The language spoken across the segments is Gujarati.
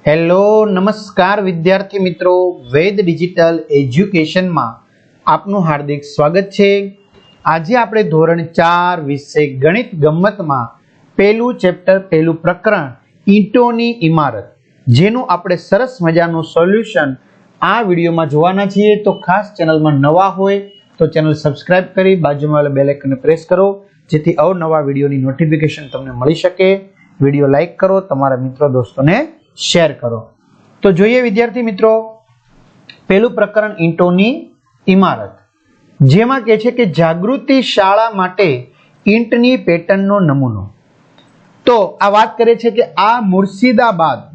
હેલો નમસ્કાર વિદ્યાર્થી મિત્રો, વેદ ડિજિટલ એજ્યુકેશનમાં આપનું હાર્દિક સ્વાગત છે। આજે આપણે ધોરણ 4 વિષય ગણિત ગમ્મતમાં પહેલું ચેપ્ટર પહેલું પ્રકરણ ઈંટોની ઇમારત જેનું આપણે સરસ મજાનું સોલ્યુશન આ વિડીયોમાં જોવાના છીએ। તો ખાસ ચેનલમાં નવા હોય તો ચેનલ સબસ્ક્રાઇબ કરી બાજુમાં વાળા બેલ આઇકનને પ્રેસ કરો જેથી અવનવા વિડીયોની નોટિફિકેશન તમને મળી શકે। વિડીયો લાઈક કરો, તમારા મિત્રો દોસ્તોને શેર કરો। તો જોઈએ વિદ્યાર્થી મિત્રો, પહેલું પ્રકરણ ઈંટોની ઇમારત, જેમાં કહે છે કે જાગૃતિ શાળા માટે ઈંટની પેટર્નનો નમૂનો। તો આ વાત કરે છે કે આ મુર્શિદાબાદ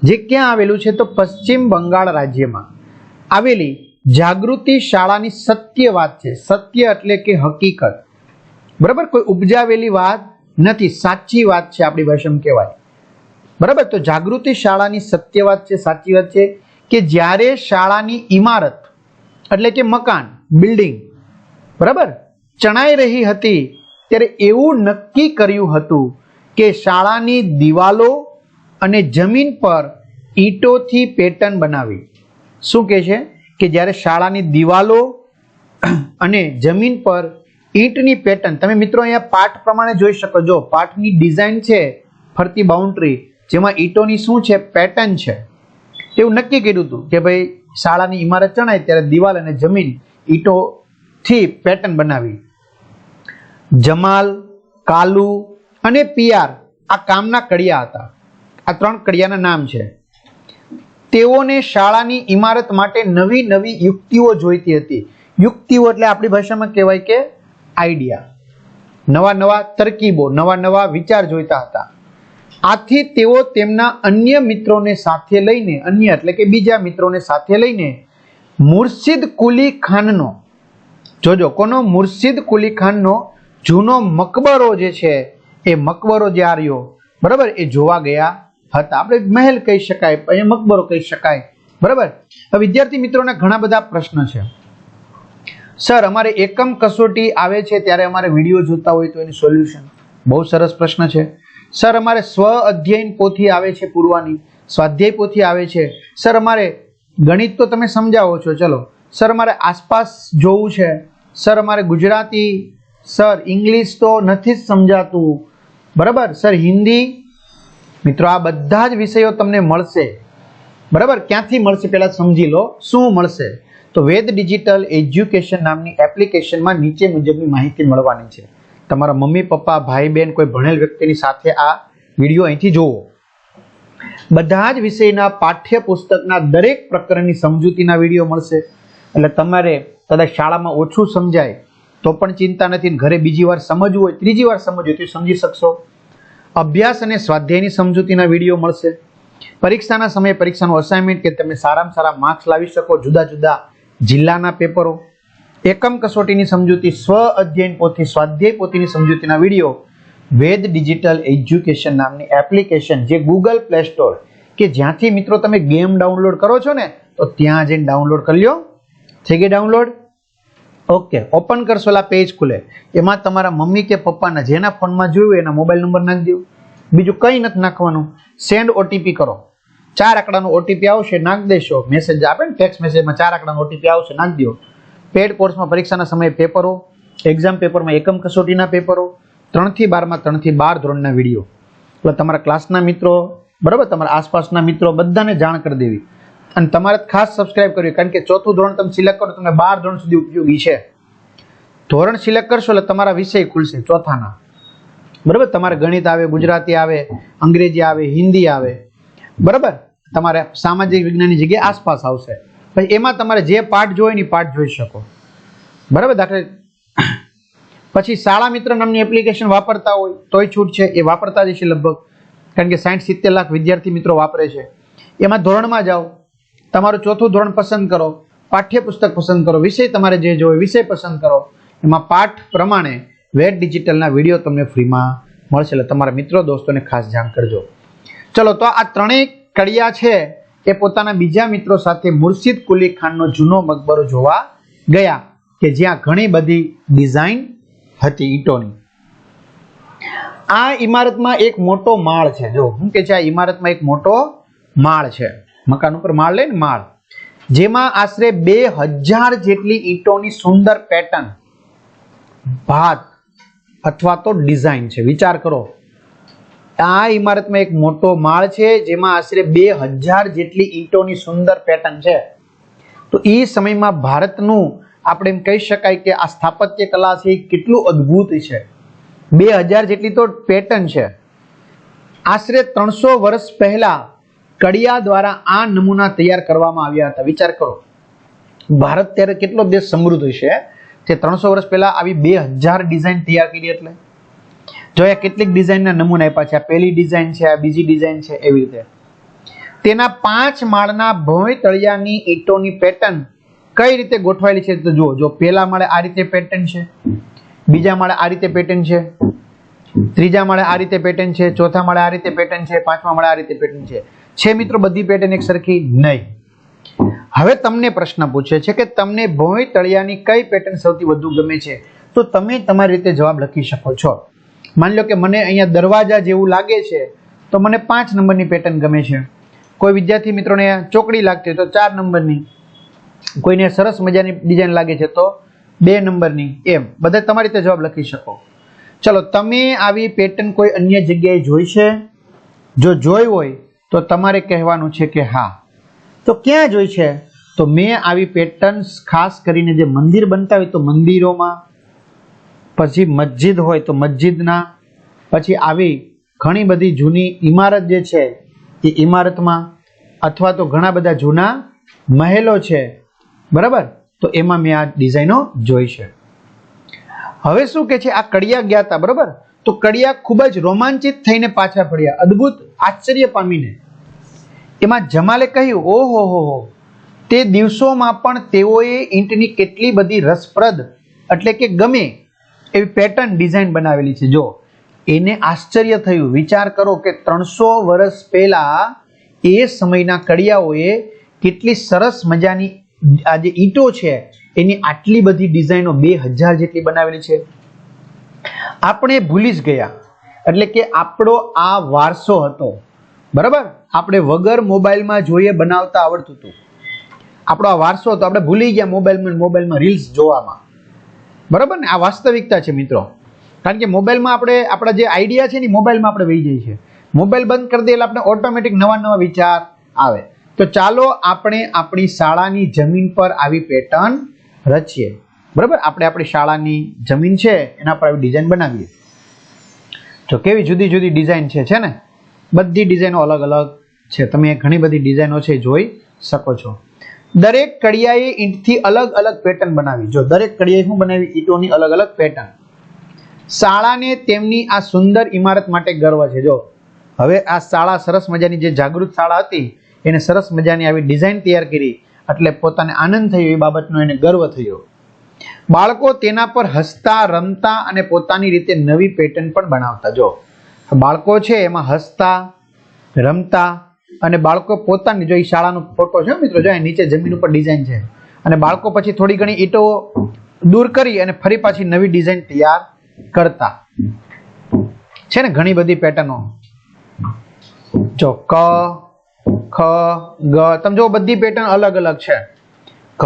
જે ક્યાં આવેલું છે તો પશ્ચિમ બંગાળ રાજ્યમાં આવેલી જાગૃતિ શાળાની સત્ય વાત છે। સત્ય એટલે કે હકીકત, બરાબર, કોઈ ઉપજાવેલી વાત નથી, સાચી વાત છે આપણી ભાષામાં કહેવાય, બરાબર। તો જાગૃતિ શાળાની સત્ય વાત છે, સાચી વાત છે કે જ્યારે શાળાની ઇમારત એટલે કે મકાન, બિલ્ડિંગ, બરાબર, ચણાઈ રહી હતી ત્યારે એવું નક્કી કર્યું હતું કે શાળાની દિવાલો અને જમીન પર ઈંટોથી પેટર્ન બનાવી। શું કહે છે કે જ્યારે શાળાની દિવાલો અને જમીન પર ઈંટની પેટર્ન, તમે મિત્રો અહીંયા પાઠ પ્રમાણે જોઈ શકો છો, પાઠની ડિઝાઇન છે ફરતી બાઉન્ડ્રી જેમાં ઈંટોની શું છે, પેટર્ન છે। એવું નક્કી કર્યું હતું કે ભાઈ શાળાની ઇમારત ચણાય ત્યારે દિવાલ અને જમીન ઈંટોથી પેટર્ન બનાવી। જમાલ, કાલુ અને પિયાર આ કામના કડિયા હતા। આ ત્રણ કડિયાના નામ છે। તેઓને શાળાની ઇમારત માટે નવી નવી યુક્તિઓ જોઈતી હતી। યુક્તિઓ એટલે આપણી ભાષામાં કહેવાય કે આઈડિયા, નવા નવા તરકીબો, નવા નવા વિચાર જોઈતા હતા। આથી તેઓ તેમના અન્ય મિત્રોને સાથે લઈને, અન્ય એટલે કે બીજા મિત્રોને સાથે લઈને મુર્શિદ કુલી ખાનનો, જોજો કોનો, મુર્શિદ કુલી ખાનનો જૂનો મકબરો જે છે એ મકબરો જે આર્યો, બરાબર, એ જોવા ગયા હતા। આપણે મહેલ કહી શકાય, અહીંયા મકબરો કહી શકાય, બરાબર। વિદ્યાર્થી મિત્રોના ઘણા બધા પ્રશ્ન છે। સર અમારે એકમ કસોટી આવે છે ત્યારે અમારે વિડીયો જોતા હોય તો એનું સોલ્યુશન, બહુ સરસ પ્રશ્ન છે। સર અમારે સ્વ અધ્યયન પોથી આવે છે પૂર્વાની, સ્વાધ્યાય પોથી આવે છે। સર અમારે ગણિત તો તમે સમજાવો છો, ચલો સર અમારે આસપાસ જોવું છે, સર અમારે ગુજરાતી, સર ઇંગ્લિશ તો નથી જ સમજાતું, બરાબર, સર હિન્દી। મિત્રો આ બધા જ વિષયો તમને મળશે, બરાબર। ક્યાંથી મળશે પહેલા સમજી લો શું મળશે। તો વેદ ડિજિટલ એજ્યુકેશન નામની એપ્લિકેશનમાં નીચે મુજબની માહિતી મળવાની છે। તમારા મમ્મી પપ્પા, ભાઈ બહેન, કોઈ ભણેલ વ્યક્તિની સાથે આ વિડીયો અહીંથી જોવો। બધા જ વિષયના પાઠ્યપુસ્તકના દરેક પ્રકરણની સમજૂતીના વિડીયો મળશે। એટલે તમારે કદાચ શાળામાં ઓછું સમજાય તો પણ ચિંતા નથી, ઘરે બીજી વાર સમજવું હોય, ત્રીજી વાર સમજવું હોય તો સમજી શકશો। અભ્યાસ અને સ્વાધ્યાયની સમજૂતીના વિડીયો મળશે। પરીક્ષાના સમયે પરીક્ષાનું અસાઇનમેન્ટ કે તમે સારામાં સારા માર્ક્સ લાવી શકો, જુદા જુદા જિલ્લાના પેપરો, એકમ કસોટીની સમજૂતી, સ્વ અધ્યયન પોથી, સ્વાધ્યાય પોથીની સમજૂતીના વિડીયો વેદ ડિજિટલ એજ્યુકેશન નામની એપ્લિકેશન, જે ગૂગલ પ્લે સ્ટોર કે જ્યાંથી મિત્રો તમે ગેમ ડાઉનલોડ કરો છો ને તો ત્યાં જઈને ડાઉનલોડ કરી લો। થઈ ગઈ ડાઉનલોડ? ઓકે, ઓપન કરશો એટલે પેજ ખુલે, એમાં તમારા મમ્મી કે પપ્પાના જેના ફોનમાં જોયું એના મોબાઈલ નંબર નાખી દો, બીજું કંઈ નથી નાખવાનું। સેન્ડ ઓટીપી કરો, 4 આંકડાનો ઓટીપી આવશે, નાખી દેશો, મેસેજ આપે ને ટેક્સ્ટ મેસેજમાં 4 આંકડાનો ઓટીપી આવશે, નાખી દો। પેડ કોર્સમાં પરીક્ષાના સમયે પેપરો, એક્ઝામ પેપરમાં એકમ કસોટીના પેપરો, 3 થી 12 માં 3 થી 12 ધોરણના વિડીયો, એટલે તમારા ક્લાસના મિત્રો, બરાબર, તમારા આસપાસના મિત્રો બધાને જાણ કરી દેવી। અને તમારે ખાસ સબસ્ક્રાઇબ કરવી, કારણ કે 4થું ધોરણ તમે સિલેક્ટ કરો તમને 12 ધોરણ સુધી ઉપયોગી છે। ધોરણ સિલેક્ટ કરશો એટલે તમારા વિષય ખુલશે 4થાના, બરાબર। તમારે ગણિત આવે, ગુજરાતી આવે, અંગ્રેજી આવે, હિન્દી આવે, બરાબર, તમારે સામાજિક વિજ્ઞાનની જગ્યાએ આસપાસ આવશે, પછી એમાં તમારે જે પાઠ જોઈએ ને પાઠ જોઈ શકો, બરાબર। દાખલે પછી શાળા મિત્ર નામની એપ્લિકેશન વાપરતા હોય તોય છૂટ છે, એ વાપરતા જ છે લગભગ, કારણ કે 60-70 લાખ વિદ્યાર્થી મિત્રો વાપરે છે। એમાં ધોરણમાં જાઓ, તમારું 4થું ધોરણ પસંદ કરો, પાઠ્યપુસ્તક પસંદ કરો, વિષય તમારે જે જોઈએ વિષય પસંદ કરો, એમાં પાઠ પ્રમાણે વેદ ડિજિટલના વિડીયો તમને ફ્રીમાં મળશે, એટલે તમારા મિત્રો દોસ્તોને ખાસ જાણ કરજો। ચલો, તો આ ત્રણેય કડિયા છે એ પોતાના બીજા મિત્રો સાથે મુર્શિદ કુલી ખાનનો જૂનો મકબરો જોવા ગયા કે જ્યાં ઘણી બધી ડિઝાઇન હતી ઈંટોની। આ ઇમારતમાં એક મોટો માળ છે, જો હું કે છે આ ઇમારતમાં એક મોટો માળ છે, મકાન ઉપર માળ લે ને માળ, જેમાં આશરે 2000 જેટલી ઈંટોની સુંદર પેટર્ન, ભાત અથવા તો ડિઝાઇન છે. વિચાર કરો, આ ઇમારતમાં એક મોટો માળ છે જેમાં આશરે 2000 જેટલી ઈંટોની સુંદર પેટર્ન છે. તો એ સમયમાં ભારતનું આપણે એમ કહી શકાય કે આ સ્થાપત્ય કલા છે એ કેટલું અદ્ભુત છે. 2000 જેટલી તો પેટર્ન છે. આશરે 300 વર્ષ પહેલા કડિયા દ્વારા આ નમૂના તૈયાર કરવામાં આવ્યા હતા. વિચાર કરો, ભારત ત્યારે કેટલો દેશ સમૃદ્ધ છે તે 300 વર્ષ પહેલા આવી 2000 ડિઝાઇન તૈયાર કરી. એટલે જો આ કેટલીક ડિઝાઇનના નમૂના આપ્યા છે. આ પહેલી ડિઝાઇન છે, આ બીજી ડિઝાઇન છે, એવી રીતે. તેના 5 માળના ભોંય તળિયાની ઈંટોની પેટર્ન કઈ રીતે ગોઠવાયેલી છે તો જો પહેલા માળે આ રીતે પેટર્ન છે, બીજા માળે આ રીતે પેટર્ન છે, ત્રીજા માળે આ રીતે પેટર્ન છે, ચોથા માળે આ રીતે પેટર્ન છે, પાંચમા માળે આ રીતે પેટર્ન છે. મિત્રો બધી પેટર્ન એક સરખી નહીં. હવે તમને પ્રશ્ન પૂછે છે કે તમને ભોંય તળિયાની કઈ પેટર્ન સૌથી વધુ ગમે છે, તો તમે તમારી રીતે જવાબ લખી શકો છો. માની લો કે મને અહીંયા દરવાજા જેવું લાગે છે તો મને 5 નંબરની પેટર્ન ગમે છે. કોઈ વિદ્યાર્થી મિત્રોને ચોકડી લાગતી હોય તો 4 નંબરની, કોઈને સરસ મજાની ડિઝાઇન લાગે છે તો 2 નંબરની, એમ બધા તમારી રીતે જવાબ લખી શકો. ચલો, તમે આવી પેટર્ન કોઈ અન્ય જગ્યાએ જોઈ છે? જો જોઈ હોય તો તમારે કહેવાનું છે કે હા. તો ક્યાં જોઈ છે? તો મેં આવી પેટર્ન્સ ખાસ કરીને જે મંદિર બનતા હોય તો મંદિરોમાં, પછી મસ્જિદ હોય તો મસ્જિદના, પછી આવી ઘણી બધી જૂની ઇમારત જે છે એ ઇમારતમાં, અથવા તો ઘણા બધા જૂના મહેલો છે, બરાબર, તો એમાં મેં આ ડિઝાઇનો જોઈ છે. હવે શું કે છે, આ કડિયા ગયા હતા, બરાબર, તો કડિયા ખૂબ જ રોમાંચિત થઈને પાછા ફર્યા, અદ્ભુત આશ્ચર્ય પામીને. એમાં જમાલે કહ્યું, ઓહો હો, તે દિવસોમાં પણ તેઓએ ઈંટની કેટલી બધી રસપ્રદ એટલે કે ગમે એવી પેટર્ન ડિઝાઇન બનાવેલી છે. જો એને આશ્ચર્ય થયું. વિચાર કરો કે 300 વર્ષ પહેલા એ સમયના કડિયાઓએ કેટલી સરસ મજાની આ જે ઈંટો છે એની આટલી બધી ડિઝાઇનો 2000 જેટલી બનાવેલી છે. આપણે ભૂલી જ ગયા, એટલે કે આપણો આ વારસો હતો, બરાબર. આપણે વગર મોબાઈલમાં જોઈએ બનાવતા આવડતું હતું. આપણો આ વારસો હતો, આપણે ભૂલી ગયા મોબાઈલમાં રીલ્સ જોવામાં, બરાબર ને. આ વાસ્તવિકતા છે મિત્રો. કારણ કે મોબાઈલમાં આપણે આપણા જે આઈડિયા છે ને મોબાઈલમાં આપણે વહી જાય છે. મોબાઈલ બંધ કરી દે એટલે આપણે ઓટોમેટિક નવા વિચાર આવે. તો ચાલો આપણે આપણી શાળાની જમીન પર આવી પેટર્ન રચીએ, બરાબર. આપણે આપણી શાળાની જમીન છે એના પર આવી ડિઝાઇન બનાવીએ. તો કેવી જુદી જુદી ડિઝાઇન છે ને, બધી ડિઝાઇનો અલગ અલગ છે. તમે ઘણી બધી ડિઝાઇનો છે જોઈ શકો છો. દરેક કડિયાએ ઈંટથી અલગ અલગ પેટર્ન બનાવી. જો દરેક કડિયાએ શું બનાવી? ઈંટોની અલગ અલગ પેટર્ન. શાળાને તેમની આ સુંદર ઇમારત માટે ગર્વ છે. જો હવે આ શાળા સરસ મજાની જે જાગૃત શાળા હતી એને સરસ મજાની આવી ડિઝાઇન તૈયાર કરી એટલે પોતાને આનંદ થયો, એ બાબતનો એને ગર્વ થયો. બાળકો તેના પર હસતા, રમતા અને પોતાની રીતે નવી પેટર્ન પણ બનાવતા. જો બાળકો છે એમાં હસતા, રમતા અને બાળકો પોતાની, જો એ શાળાનો ફોટો છે મિત્રો, જો નીચે જમીન ઉપર ડિઝાઇન છે, અને બાળકો પછી થોડી ઘણી ઈંટો દૂર કરી અને ફરી પાછી નવી ડિઝાઇન તૈયાર કરતા છે ને. ઘણી બધી પેટર્નો, જો ક, ખ, ગ, તમે જો બધી પેટર્ન અલગ અલગ છે. ક,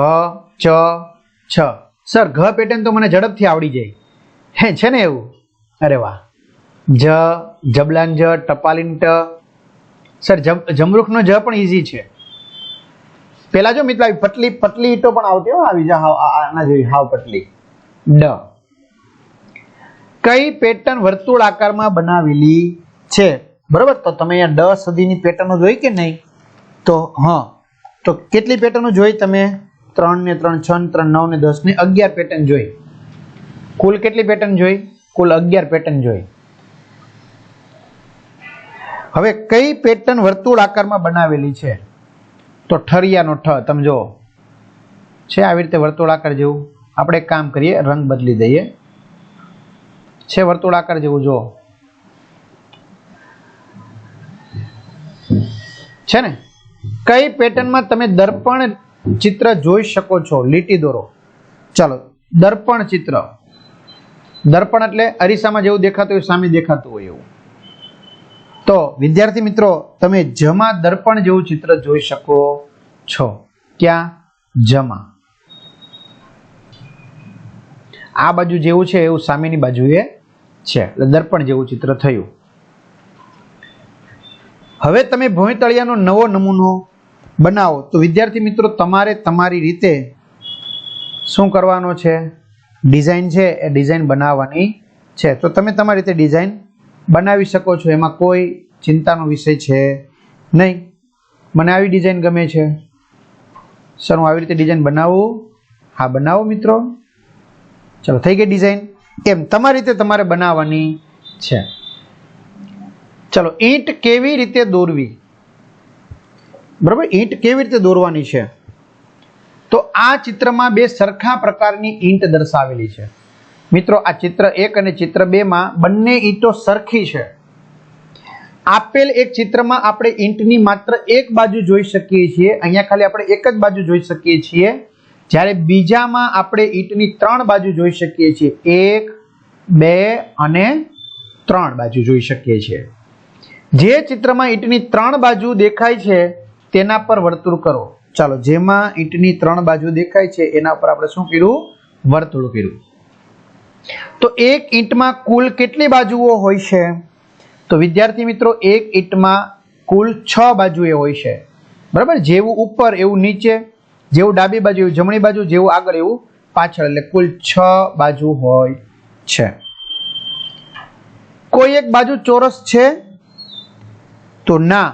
ચ, છ. સર ઘ પેટર્ન તો મને ઝડપથી આવડી જાય, હે છે ને એવું? અરે વાહ. જ, જબલાન જ, ટપાલીન ટ. સર જમરૂખનો જ પણ ઈઝી છે. પેલા જો મિત્રો પતલી પતલી ઈંટો પણ આવતી હોય, આવી જા આના જેવી હાવ પતલી. ડ. કઈ પેટર્ન વર્તુળ આકારમાં બનાવેલી છે, બરોબર. તો તમે અહીંયા ડ સુધીની પેટર્નો જોઈ કે નહીં? તો હા, તો કેટલી પેટર્નો જોઈ તમે? 3 ને 3, 6 ને 3, 9 ને 10 ને 11 પેટર્ન જોઈ. કુલ કેટલી પેટર્ન જોઈ? કુલ 11 પેટર્ન જોઈ. હવે કઈ પેટર્ન વર્તુળ આકારમાં બનાવેલી છે? તો ઠરિયાનો ઠ. તમે જો છે આવી રીતે વર્તુળ આકાર જેવું. આપણે એક કામ કરીએ, રંગ બદલી દઈએ. છે વર્તુળ આકાર જેવું, જો છે ને. કઈ પેટર્નમાં તમે દર્પણ ચિત્ર જોઈ શકો છો? લીટી દોરો. ચાલો, દર્પણ ચિત્ર. દર્પણ એટલે અરીસામાં જેવું દેખાતું હોય, સામે દેખાતું હોય એવું. તો વિદ્યાર્થી મિત્રો તમે જમા દર્પણ જેવું ચિત્ર જોઈ શકો છો. ક્યાં? જમા. આ બાજુ જેવું છે એવું સામેની બાજુએ છે, એટલે દર્પણ જેવું ચિત્ર થયું. હવે તમે ભોંયતળિયાનો નવો નમૂનો બનાવો તો વિદ્યાર્થી મિત્રો તમારે તમારી રીતે શું કરવાનો છે? ડિઝાઇન છે એ ડિઝાઇન બનાવવાની છે. તો તમે તમારી રીતે ડિઝાઇન બનાવી શકો છો, એમાં કોઈ ચિંતાનો વિષય છે નહીં. મને આવી ડિઝાઇન ગમે છે સર, હું આવી રીતે ડિઝાઇન બનાવું. હા, બનાવો મિત્રો. ચલો, થઈ ગઈ ડિઝાઇન. એમ તમારી રીતે તમારે બનાવવાની છે. ચલો, ઈંટ કેવી રીતે દોરવી? બરાબર, ઈંટ કેવી રીતે દોરવાની છે? તો આ ચિત્રમાં બે સરખા પ્રકારની ઈંટ દર્શાવેલી છે. મિત્રો, આ ચિત્ર 1 અને ચિત્ર 2 માં બંને ઈંટો સરખી છે. આપેલ એક ચિત્રમાં આપણે ઈંટની માત્ર એક બાજુ જોઈ શકીએ છીએ. અહીંયા ખાલી આપણે એક જ બાજુ જોઈ શકીએ છીએ, જ્યારે બીજામાં આપણે ઈંટની 3 બાજુ જોઈ શકીએ છીએ. 1, 2 અને 3 બાજુ જોઈ શકીએ છીએ. જે ચિત્રમાં ઈંટની 3 બાજુ દેખાય છે તેના પર વર્તુળ કરો. ચાલો, જેમાં ઈંટની 3 બાજુ દેખાય છે એના પર આપણે શું કર્યું? વર્તુળ કર્યું. તો એક ઈંટમાં કુલ કેટલી બાજુઓ હોય છે? તો વિદ્યાર્થી મિત્રો, એક ઈંટમાં કુલ 6 બાજુએ હોય છે. બરાબર, જેવું ઉપર એવું નીચે, જેવું ડાબી બાજુ એવું જમણી બાજુ, જેવું આગળ એવું પાછળ, એટલે કુલ 6 બાજુ હોય છે. કોઈ એક બાજુ ચોરસ છે? તો ના,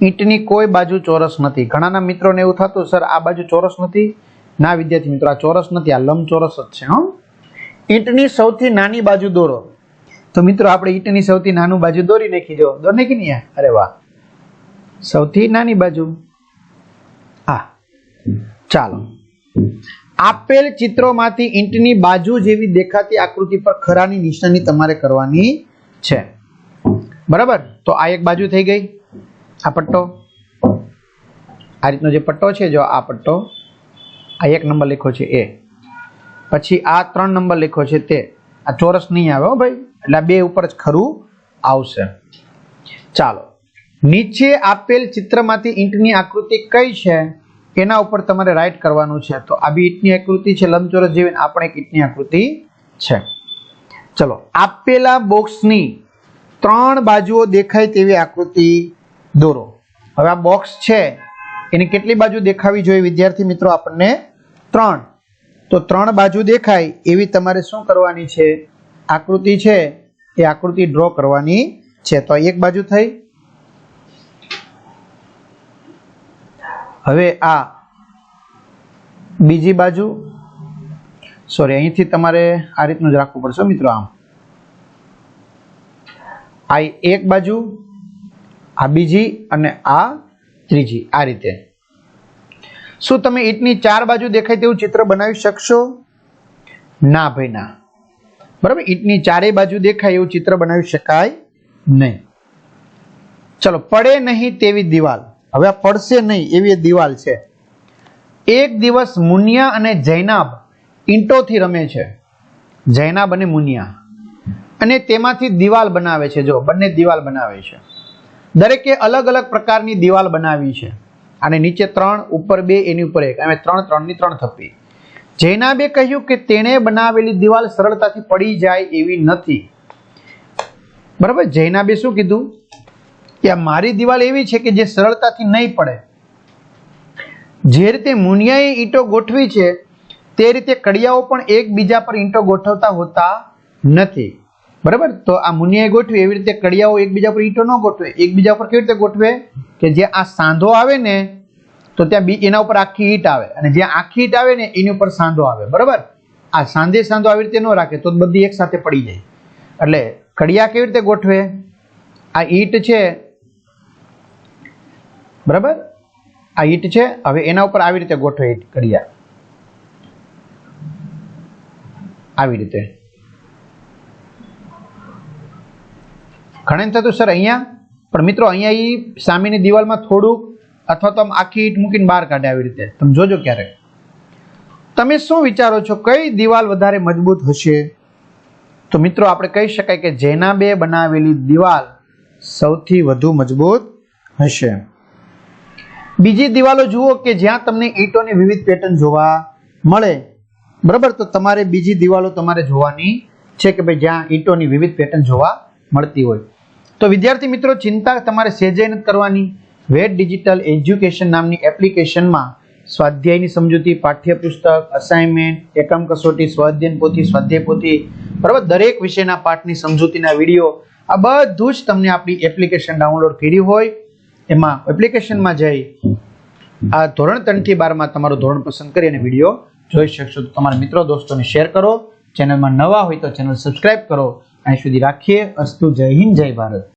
ઈંટની કોઈ બાજુ ચોરસ નથી. ઘણાના મિત્રોને એવું થતું, સર આ બાજુ ચોરસ નથી. ના વિદ્યાર્થી મિત્રો, આ ચોરસ નથી, આ લંબચોરસ જ છે. ઈંટની સૌથી નાની બાજુ દોરો. તો મિત્રો, આપણે ઈંટની સૌથી નાની બાજુ દોરી નાખી. જો દોર નાખી નહીં? અરે વાહ, સૌથી નાની બાજુ. હા, ચાલો. આપેલ ચિત્રોમાંથી ઈંટની બાજુ જેવી દેખાતી આકૃતિ પર ખરાની નિશાની તમારે કરવાની છે. બરાબર, તો આ એક બાજુ થઈ ગઈ. આ પટ્ટો, આ રીતનો જે પટ્ટો છે, જો આ પટ્ટો, આ 1 નંબર લખ્યો છે એ, પછી આ 3 નંબર લખ્યો છે તે. આ ચોરસ નહીં આવે હો ભાઈ, એટલે આ 2 ઉપર જ ખરું આવશે. ચાલો, નીચે આપેલ ચિત્રમાંથી ઈંટની આકૃતિ કઈ છે એના ઉપર તમારે રાઈટ કરવાનું છે. તો આ બી ઈંટની આકૃતિ છે લંબચોરસ જેવી, આ પણ એક ઈંટની આકૃતિ છે. ચલો, આપેલા બોક્સની 3 બાજુઓ દેખાય તેવી આકૃતિ દોરો. હવે આ બોક્સ છે એની કેટલી બાજુ દેખાવી જોઈએ વિદ્યાર્થી મિત્રો? આપણને 3. તો 3 બાજુ દેખાય એવી તમારે શું કરવાની છે? આકૃતિ છે એ આકૃતિ ડ્રો કરવાની છે. તો એક બાજુ થઈ. હવે આ બીજી બાજુ, સોરી, અહીંથી તમારે આ રીતનું જ રાખવું પડશે મિત્રો. આમ આ એક બાજુ, આ બીજી અને આ ત્રીજી, આ રીતે. શું તમે ઈંટની 4 બાજુ દેખાય તેવું ચિત્ર બનાવી શકશો? ના ભાઈ ના. બરાબર, ઈંટની 4 બાજુ દેખાય એવું ચિત્ર બનાવી શકાય નહીં. ચલો, પડે નહીં તેવી દિવાલ. હવે આ પડશે નહીં એવી દિવાલ છે. એક દિવસ મુનિયા અને જૈનાબ ઈંટોથી રમે છે. જૈનાબ અને મુનિયા, અને તેમાંથી દિવાલ બનાવે છે. જો બંને દિવાલ બનાવે છે. દરેકે અલગ અલગ પ્રકારની દિવાલ બનાવી છે. અને નીચે 3, ઉપર 2, એની ઉપર 1, એમ 3, 3 ની 3 થપ્પી. જૈનાબે કહ્યું કે તેણે બનાવેલી દિવાલ સરળતાથી પડી જાય એવી નથી. બરાબર, જૈનાબે શું કીધું? કે મારી દિવાલ એવી છે કે જે સરળતાથી નહીં પડે. જે રીતે મુનિયાએ ઈંટો ગોઠવી છે તે રીતે કડિયાઓ પણ એકબીજા પર ઈંટો ગોઠવતા હોતા નથી. બરાબર, તો આ મુનિયાએ ગોઠવી એવી રીતે કડિયાઓ એકબીજા પર ઈંટો ન ગોઠવે. એકબીજા પર કેવી રીતે ગોઠવે? કે જે આ સાંધો આવે ને તો ત્યાં એના ઉપર આખી ઈંટ આવે, અને જ્યાં આખી ઈંટ આવે ને એની ઉપર સાંધો આવે. બરાબર, આ સાંધે સાંધો આવી રીતે ન રાખે તો બધી એક સાથે પડી જાય. એટલે કડિયા કેવી રીતે ગોઠવે? આ ઈંટ છે, બરાબર, આ ઈંટ છે. હવે એના ઉપર આવી રીતે ગોઠવે કડિયા, આવી રીતે. ઘણા થતું સર અહીંયા, પણ મિત્રો અહીંયા ઈ સામેની દિવાલમાં થોડુંક અથવા તો આમ આખી ઈંટ મૂકીને બહાર કાઢે આવી રીતે. તમે જોજો ક્યારેક. તમે શું વિચારો છો, કઈ દિવાલ વધારે મજબૂત હશે? તો મિત્રો આપણે કહી શકાય કે જૈનાબે બનાવેલી દિવાલ સૌથી વધુ મજબૂત હશે. બીજી દિવાલો જુઓ કે જ્યાં તમને ઈંટોની વિવિધ પેટર્ન જોવા મળે. બરાબર, તો તમારે બીજી દિવાલો તમારે જોવાની છે કે ભાઈ જ્યાં ઈંટોની વિવિધ પેટર્ન જોવા મળતી હોય. તો વિદ્યાર્થી મિત્રો, ચિંતા તમારે સહેજે નથી કરવાની. વેદ ડિજિટલ એજ્યુકેશન નામની એપ્લિકેશનમાં સ્વાધ્યાયની સમજૂતી, પાઠ્યપુસ્તક, અસાઇનમેન્ટ, એકમ કસોટી, સ્વાધ્યાયન પોથી, સ્વાધ્યાય પોથી, બરાબર, દરેક વિષયના પાઠની સમજૂતીના વિડીયો, આ બધું જ તમને આપણી એપ્લિકેશન ડાઉનલોડ કરી હોય એમાં એપ્લિકેશનમાં જઈ આ ધોરણ 3 થી 12 માં તમારું ધોરણ પસંદ કરી અને વિડીયો જોઈ શકશો. તો તમારા મિત્રો દોસ્તોને શેર કરો. ચેનલમાં નવા હોય તો ચેનલ સબસ્ક્રાઇબ કરો. અહીં સુધી રાખીએ. અસ્તુ. જય હિન્દ, જય ભારત.